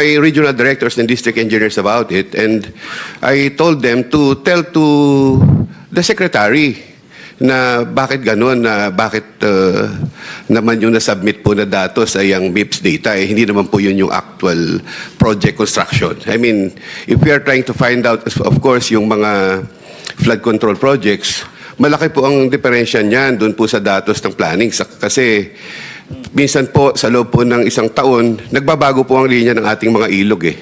my regional directors and district engineers about it, and I told them to tell to the secretary na bakit ganun, na bakit naman yung nasubmit po na datos ay ang MIPS data, eh, hindi naman po yun yung actual project construction. I mean, if we are trying to find out, of course, yung mga flood control projects, malaki po ang diferensya niyan doon po sa datos ng planning. Kasi minsan po, sa loob po ng isang taon, nagbabago po ang linya ng ating mga ilog eh.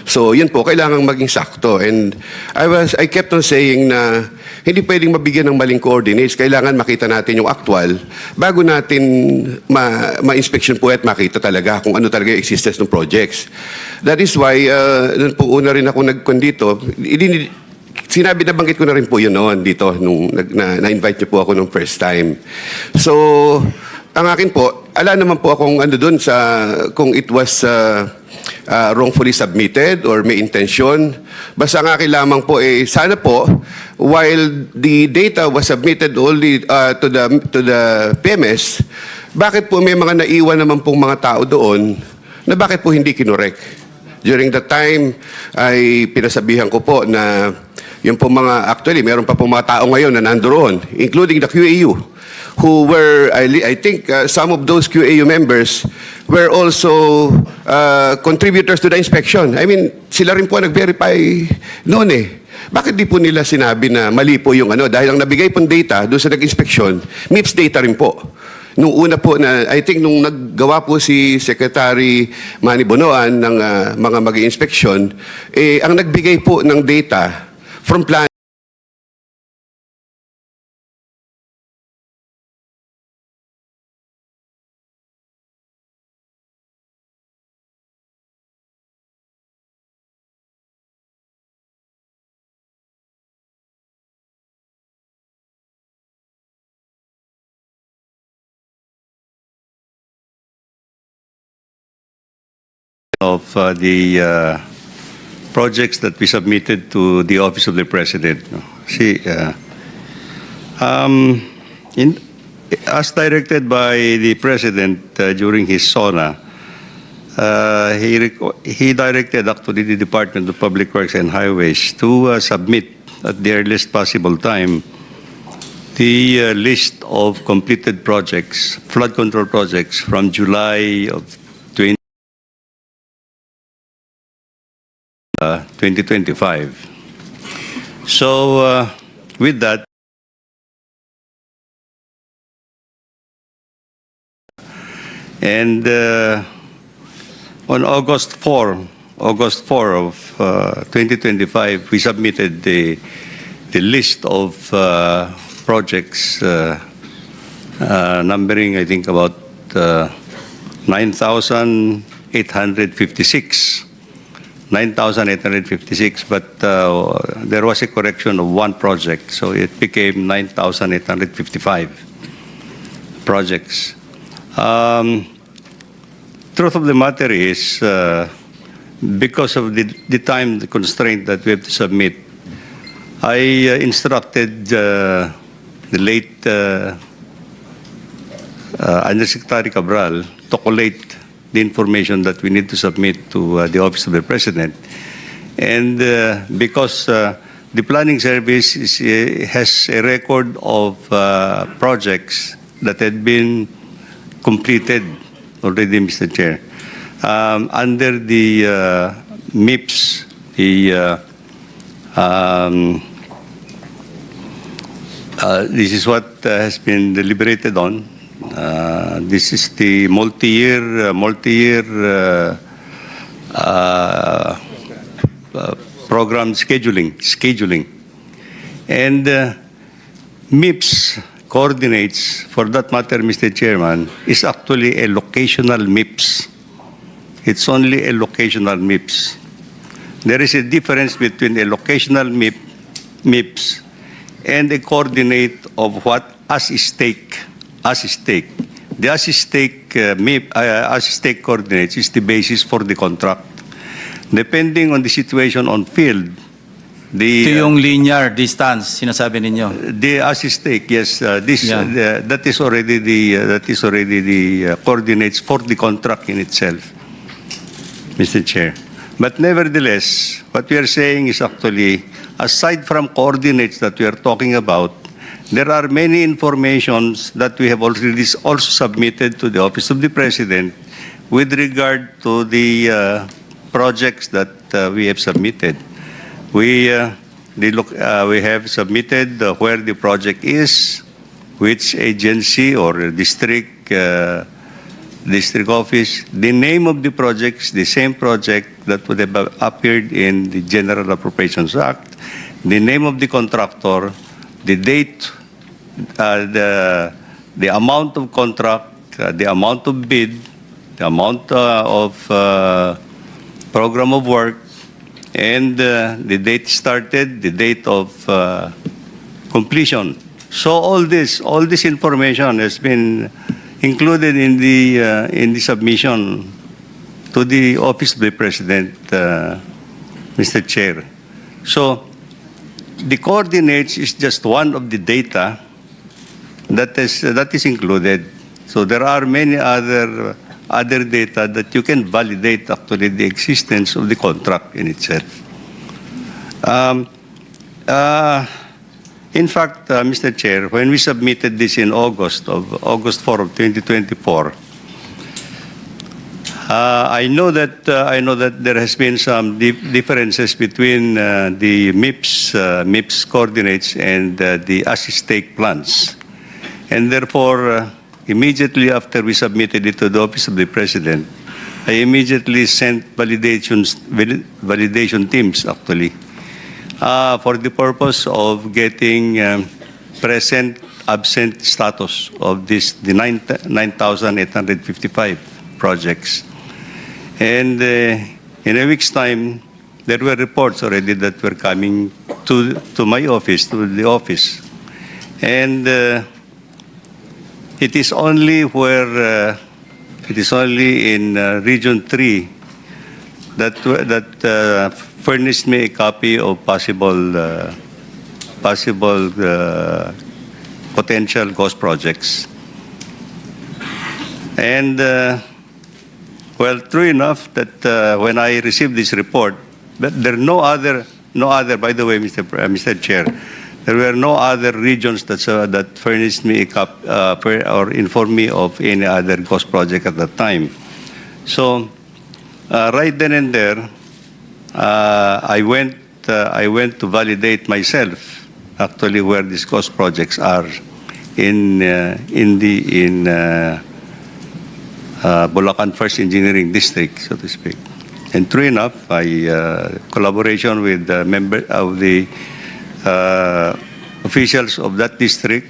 So, yun po, kailangang maging sakto. And I kept on saying na hindi pwedeng mabigyan ng maling coordinates. Kailangan makita natin yung actual bago natin ma-inspection po at makita talaga kung ano talaga yung existence ng projects. That is why, nun po una rin ako nagkondito, sinabi na banggit ko na rin po yun noon dito nung na-invite niyo po ako nung first time. So, ang akin po, ala naman po akong ano doon sa kung it was wrongfully submitted or may intention. Basta ang akin lamang po sana po while the data was submitted only to the PMS, bakit po may mga naiwan naman pong mga tao doon na bakit po hindi kinorek? During that time ay pinasabihan ko po na yung po mga actually meron pa po mga tao ngayon na nandoon, including the QAU, who were, I think some of those QAU members were also contributors to the inspection. I mean, sila rin po nag-verify noon eh. Bakit di po nila sinabi na mali po yung ano? Dahil ang nabigay pong data doon sa nag-inspection, MIPS data rin po. Nung una po na, I think nung naggawa po si Secretary Manny Bonoan ng mga mag-inspection, ang nagbigay po ng data from plan of the projects that we submitted to the Office of the President. See, as directed by the President during his SONA, he directed actually the Department of Public Works and Highways to submit at the earliest possible time the list of completed projects, flood control projects from July of 2025. So, with that, and on August 4 of 2025, we submitted the list of projects numbering, I think, about 9,856. 9,856, but there was a correction of one project, so it became 9,855 projects. Truth of the matter is, because of the time constraint that we have to submit, I instructed the late Undersecretary Cabral to collate the information that we need to submit to the Office of the President. And because the Planning Service has a record of projects that had been completed already, Mr. Chair, under the MIPS, this is what has been deliberated on. This is the multi-year program scheduling. And MIPS coordinates, for that matter, Mr. Chairman, is actually a locational MIPS. It's only a locational MIPS. There is a difference between a locational MIPS and a coordinate of what as stake. The as-stake as-stake coordinates is the basis for the contract. Depending on the situation on field, Ito yung linear distance sinasabi ninyo. the as-stake, yes, that is already the coordinates for the contract in itself, Mr. Chair. But nevertheless, what we are saying is actually, aside from coordinates that we are talking about, there are many informations that we have already also submitted to the Office of the President with regard to the projects that we have submitted. We have submitted where the project is, which agency or district office, the name of the project is the same project that would have appeared in the General Appropriations Act, the name of the contractor, the date, the amount of contract, the amount of bid, the amount of program of work, and the date started, the date of completion. So all this information has been included in the submission to the Office of the President, Mr. Chair. So the coordinates is just one of the data that is included. So there are many other data that you can validate actually the existence of the contract in itself. In fact, Mr. Chair, when we submitted this in August 4 of 2024, I know that there has been some differences between the MIPS coordinates and the as-stake plans, and therefore, immediately after we submitted it to the Office of the President, I immediately sent validation teams actually for the purpose of getting present absent status of the 9,855 projects. And in a week's time, there were reports already that were coming to my office, to the office. And it is only in Region 3 that furnished me a copy of possible potential ghost projects. And well, true enough that when I received this report, but there are no other. By the way, Mr. Chair, there were no other regions that furnished me a or informed me of any other ghost project at that time. So right then and there, I went to validate myself actually where these ghost projects are in Bulacan First Engineering District, so to speak. And true enough, collaboration with the member of the officials of that district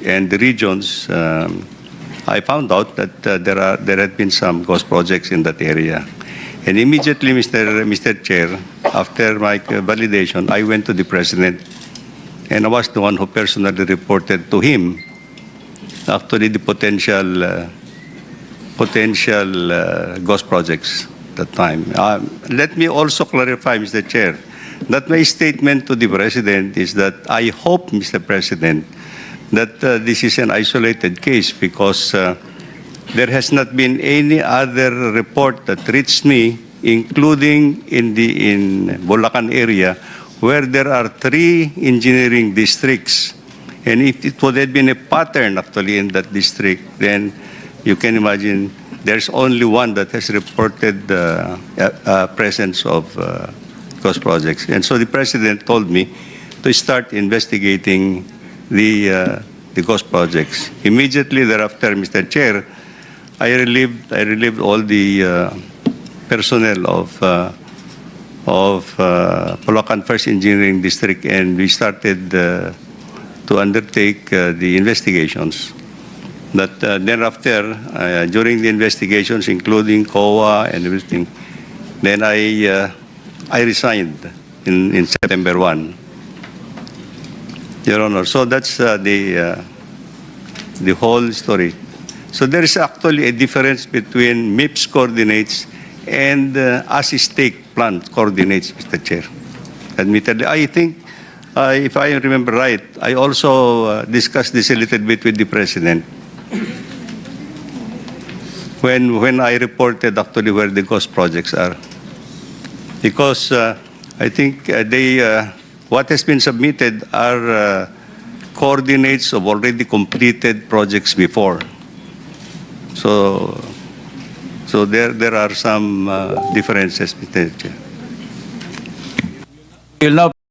and the regions, I found out that there had been some ghost projects in that area. And immediately, Mr. Chair, after my validation, I went to the President, and I was the one who personally reported to him actually the potential ghost projects at that time. Let me also clarify, Mr. Chair, that my statement to the President is that I hope, Mr. President, that this is an isolated case because there has not been any other report that reached me, including in Bulacan area, where there are 3 engineering districts. And if it would have been a pattern actually in that district, then you can imagine there's only one that has reported the presence of ghost projects. And so the President told me to start investigating the ghost projects. Immediately thereafter, Mr. Chair, I relieved all the personnel of Bulacan First Engineering District, and we started to undertake the investigations. But thereafter, during the investigations, including COA and everything, then I resigned in September 1. Your Honor, so that's the whole story. So there is actually a difference between MIPS coordinates and as-stake plan coordinates, Mr. Chair. Admittedly, I think, if I remember right, I also discussed this a little bit with the President when I reported actually where the ghost projects are. Because I think what has been submitted are coordinates of already completed projects before. So there are some differences, Mr. Chair. We'll now